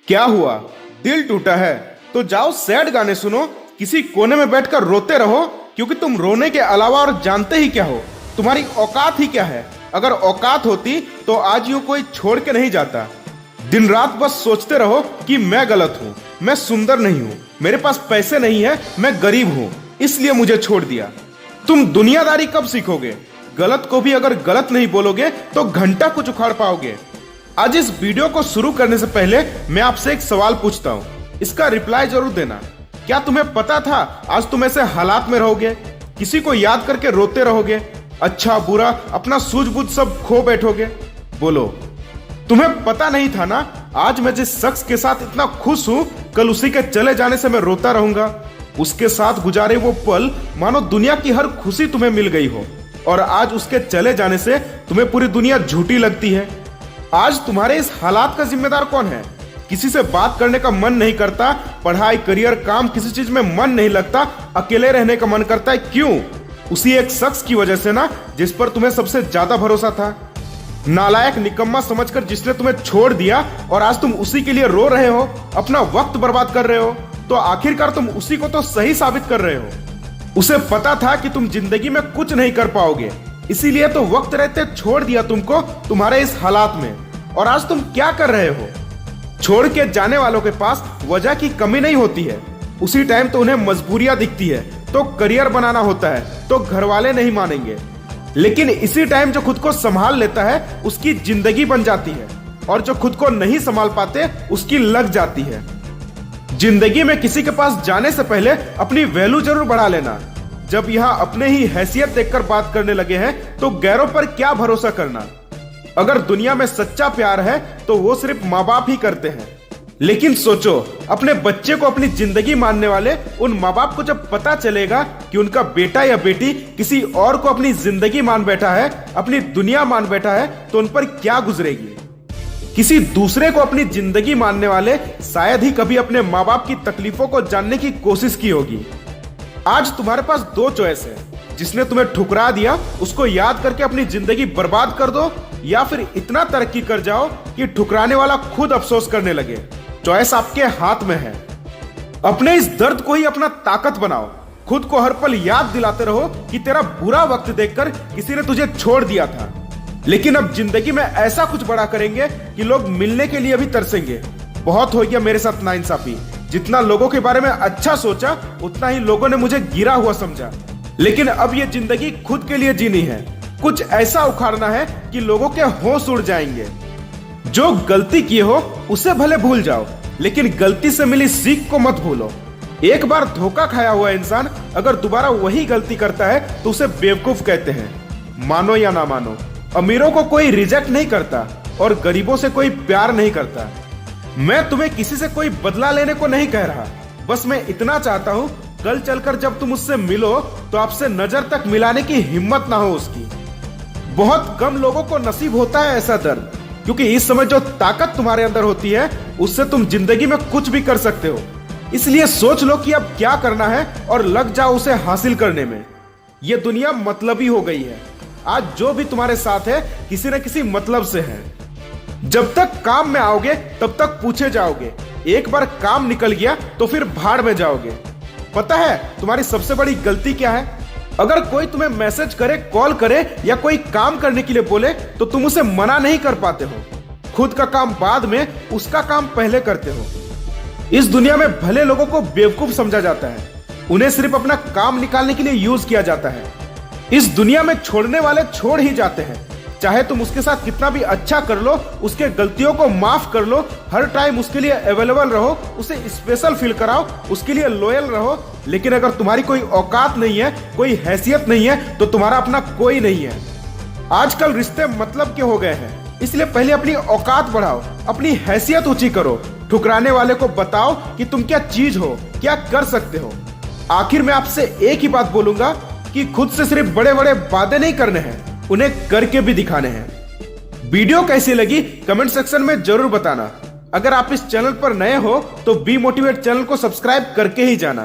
क्या हुआ? दिल टूटा है तो जाओ सैड गाने सुनो, किसी कोने में बैठकर रोते रहो, क्योंकि तुम रोने के अलावा और जानते ही क्या हो? तुम्हारी औकात ही क्या है? अगर औकात होती तो आज यूं कोई छोड़ के नहीं जाता। दिन रात बस सोचते रहो कि मैं गलत हूँ, मैं सुंदर नहीं हूँ, मेरे पास पैसे नहीं है, मैं गरीब हूँ, इसलिए मुझे छोड़ दिया। तुम दुनियादारी कब सीखोगे? गलत को भी अगर गलत नहीं बोलोगे तो घंटा कुछ उखाड़ पाओगे। आज इस वीडियो को शुरू करने से पहले मैं आपसे एक सवाल पूछता हूँ, इसका रिप्लाई जरूर देना। क्या तुम्हें पता था आज तुम ऐसे हालात में रहोगे? किसी को याद करके रोते रहोगे, अच्छा बुरा अपना सूझबूझ सब खो बैठोगे? बोलो, तुम्हें पता नहीं था ना आज मैं जिस शख्स के साथ इतना खुश हूं, कल उसी के चले जाने से मैं रोता रहूंगा। उसके साथ गुजारे वो पल मानो दुनिया की हर खुशी तुम्हें मिल गई हो, और आज उसके चले जाने से तुम्हें पूरी दुनिया झूठी लगती है। आज तुम्हारे इस हालात का जिम्मेदार कौन है? किसी से बात करने का मन नहीं करता, पढ़ाई करियर काम किसी चीज में मन नहीं लगता, अकेले रहने का मन करता है। क्यों? उसी एक शख्स की वजह से ना, जिस पर तुम्हें सबसे ज्यादा भरोसा था। नालायक निकम्मा समझकर जिसने तुम्हें छोड़ दिया और आज तुम उसी के लिए रो रहे हो, अपना वक्त बर्बाद कर रहे हो, तो आखिरकार तुम उसी को तो सही साबित कर रहे हो। उसे पता था कि तुम जिंदगी में कुछ नहीं कर पाओगे, इसीलिए तो वक्त रहते छोड़ दिया तुमको तुम्हारे इस हालात में। और आज तुम क्या कर रहे हो? छोड़ के जाने वालों के पास वजह की कमी नहीं होती है, उसी टाइम तो उन्हें मजबूरियां दिखती है, तो करियर बनाना होता है तो घर वाले नहीं मानेंगे, लेकिन इसी टाइम जो खुद को संभाल लेता है उसकी जिंदगी बन जाती है, और जो खुद को नहीं संभाल पाते उसकी लग जाती है। जिंदगी में किसी के पास जाने से पहले अपनी वैल्यू जरूर बढ़ा लेना। जब यहाँ अपने ही हैसियत देखकर बात करने लगे हैं तो गैरों पर क्या भरोसा करना। अगर दुनिया में सच्चा प्यार है तो वो सिर्फ माँ बाप ही करते हैं, लेकिन सोचो अपने बच्चे को अपनी जिंदगी मानने वाले उन माँ बाप को जब पता चलेगा कि उनका बेटा या बेटी किसी और को अपनी जिंदगी मान बैठा है, अपनी दुनिया मान बैठा है, तो उन पर क्या गुजरेगी। किसी दूसरे को अपनी जिंदगी मानने वाले शायद ही कभी अपने माँ बाप की तकलीफों को जानने की कोशिश की होगी। आज तुम्हारे पास दो चॉइस है, जिसने तुम्हें ठुकरा दिया उसको याद करके अपनी जिंदगी बर्बाद कर दो, या फिर इतना तरक्की कर जाओ कि ठुकराने वाला खुद अफसोस करने लगे। चॉइस आपके हाथ में है। अपने इस दर्द को ही अपना ताकत बनाओ। खुद को हर पल याद दिलाते रहो कि तेरा बुरा वक्त देखकर किसी ने तुझे छोड़ दिया था, लेकिन अब जिंदगी में ऐसा कुछ बड़ा करेंगे कि लोग मिलने के लिए भी तरसेंगे। बहुत हो गया मेरे साथ नाइंसाफी। जितना लोगों के बारे में अच्छा सोचा उतना ही लोगों ने मुझे गिरा हुआ समझा, लेकिन अब ये जिंदगी खुद के लिए जीनी है। कुछ ऐसा उखाड़ना है कि लोगों के होश उड़ जाएंगे। जो गलती किए हो उसे भले भूल जाओ, लेकिन गलती से मिली सीख को मत भूलो। एक बार धोखा खाया हुआ इंसान अगर दोबारा वही गलती करता है तो उसे बेवकूफ कहते हैं। मानो या ना मानो, अमीरों को कोई रिजेक्ट नहीं करता और गरीबों से कोई प्यार नहीं करता। मैं तुम्हें किसी से कोई बदला लेने को नहीं कह रहा, बस मैं इतना चाहता हूं कल चलकर जब तुम उससे मिलो तो आपसे नजर तक मिलाने की हिम्मत ना हो उसकी। बहुत कम लोगों को नसीब होता है ऐसा दर्द, क्योंकि इस समय जो ताकत तुम्हारे अंदर होती है उससे तुम जिंदगी में कुछ भी कर सकते हो। इसलिए सोच लो कि अब क्या करना है और लग जाओ उसे हासिल करने में। यह दुनिया मतलबी हो गई है। आज जो भी तुम्हारे साथ है किसी न किसी मतलब से है। जब तक काम में आओगे तब तक पूछे जाओगे, एक बार काम निकल गया तो फिर भाड़ में जाओगे। पता है तुम्हारी सबसे बड़ी गलती क्या है? अगर कोई तुम्हें मैसेज करे, कॉल करे या कोई काम करने के लिए बोले तो तुम उसे मना नहीं कर पाते हो। खुद का काम बाद में, उसका काम पहले करते हो। इस दुनिया में भले लोगों को बेवकूफ समझा जाता है, उन्हें सिर्फ अपना काम निकालने के लिए यूज किया जाता है। इस दुनिया में छोड़ने वाले छोड़ ही जाते हैं। चाहे तुम उसके साथ कितना भी अच्छा कर लो, उसके गलतियों को माफ कर लो, हर टाइम उसके लिए अवेलेबल रहो, उसे स्पेशल फील कराओ, उसके लिए लॉयल रहो, लेकिन अगर तुम्हारी कोई औकात नहीं है, कोई हैसियत नहीं है, तो तुम्हारा अपना कोई नहीं है। आजकल रिश्ते मतलब के हो गए हैं, इसलिए पहले अपनी औकात बढ़ाओ, अपनी हैसियत ऊंची करो। ठुकराने वाले को बताओ कि तुम क्या चीज हो, क्या कर सकते हो। आखिर में आपसे एक ही बात बोलूंगा कि खुद से सिर्फ बड़े बड़े वादे नहीं करने हैं, उन्हें करके भी दिखाने हैं। वीडियो कैसी लगी कमेंट सेक्शन में जरूर बताना। अगर आप इस चैनल पर नए हो तो बी मोटिवेट चैनल को सब्सक्राइब करके ही जाना।